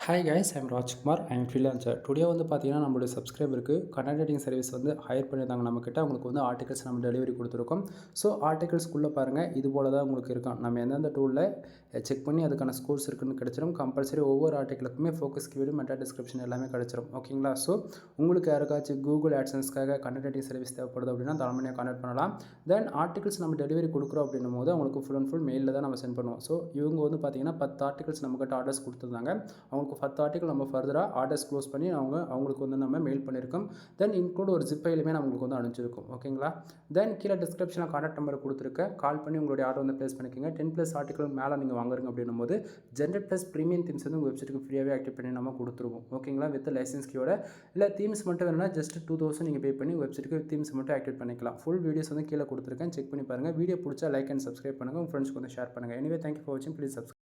Hi guys, I'm Rajkumar. I'm freelancer. Today வந்து பார்த்தீங்கன்னா, நம்மளுடைய சப்ஸ்கிரைபருக்கு கண்டென்ட் ரைட்டிங் சர்வீஸ் வந்து ஹையர் பண்ணியிருந்தாங்க நம்மக்கிட்ட. அவங்களுக்கு வந்து ஆர்டிகல்ஸ் நம்ம டெலிவரி கொடுத்துருக்கோம். ஸோ ஆர்டிகல்ஸ்குள்ளே பாருங்கள், இது போல தான் உங்களுக்கு இருக்கும். நம்ம எந்தெந்த டூலில் செக் பண்ணி அதுக்கான ஸ்கோர்ஸ் இருக்குன்னு கிடச்சிரும். கம்பல்சரி ஒவ்வொரு ஆர்டிகளுக்குமே ஃபோக்கஸ் கீவேர்டு, மெட்டா டிஸ்கிரிப்ஷன் எல்லாமே கிடச்சிரும். ஓகேங்களா? ஸோ உங்களுக்கு யாருக்காச்சும் கூகுள் ஆட்சன்ஸ்க்காக கண்டென்ட் ரைட்டிங் சர்வீஸ் தேவைப்படுது அப்படின்னா தாராளமாக கான்டெக்ட் பண்ணலாம். தென் ஆர்டிகல்ஸ் நம்ம டெலிவரி கொடுக்குறோம் அப்படின்னும் போது அவங்களுக்கு ஃபுல் அண்ட் ஃபுல் மெயிலில் தான் நம்ம சென்ட் பண்ணுவோம். ஸோ இவங்க வந்து பார்த்தீங்கன்னா 10 ஆர்டிகல்ஸ் நம்மக்கிட்ட ஆர்டர்ஸ் கொடுத்துருந்தாங்க. அவங்களுக்கு 10 ஆர்டிகல் நம்ம ஃபர்தராக ஆர்டர்ஸ் க்ளோஸ் பண்ணி அவங்களுக்கு வந்து நம்ம மெயில் பண்ணியிருக்கோம். தென் இன்க்ளூட் ஒரு ஜிப் ஃபைலுமே நம்மளுக்கு வந்து அனுப்பிச்சிருக்கோம். ஓகேங்களா? தென் கீழே டிஸ்கிரிப்ஷனில் கான்டாக்ட் நம்பர் கொடுத்துருக்கேன். கால் பண்ணி உங்களுடைய ஆர்டர் வந்து ப்ளேஸ் பண்ணிக்கோங்க. 10+ ஆர்டிகல் மேலே நீங்கள் வாங்குறீங்க அப்படின்னும் போது ஜென்ரேட் + ப்ரீமியம் தீம்ஸ் வந்து உங்கள் வெப்சைட்டுக்கு ஃப்ரீயாகவே ஆக்டிவ் பண்ணி நம்ம கொடுத்துருவோம். ஓகேங்களா? வித் லைசன்ஸ் கீயோட. இல்லை தீம்ஸ் மட்டும் வேணும்னா ஜஸ்ட் 2000 நீங்கள் பே பண்ணி வெப்சைட்டுக்கு தீம்ஸ் மட்டும் ஆக்டிவேட் பண்ணிக்கலாம். ஃபுல் வீடியோஸ் வந்து கீழே கொடுத்துருக்கேன். செக் பண்ணி பாருங்கள். வீடியோ பிடிச்சா லைக் அண்ட் சப்ஸ்கிரைப் பண்ணுங்கள். உங்கள் ஃப்ரெண்ட்ஸ்க்கு வந்து ஷேர் பண்ணுங்கள். எனிவே தேங்க்யூ ஃபார் வாட்சிங். Please subscribe.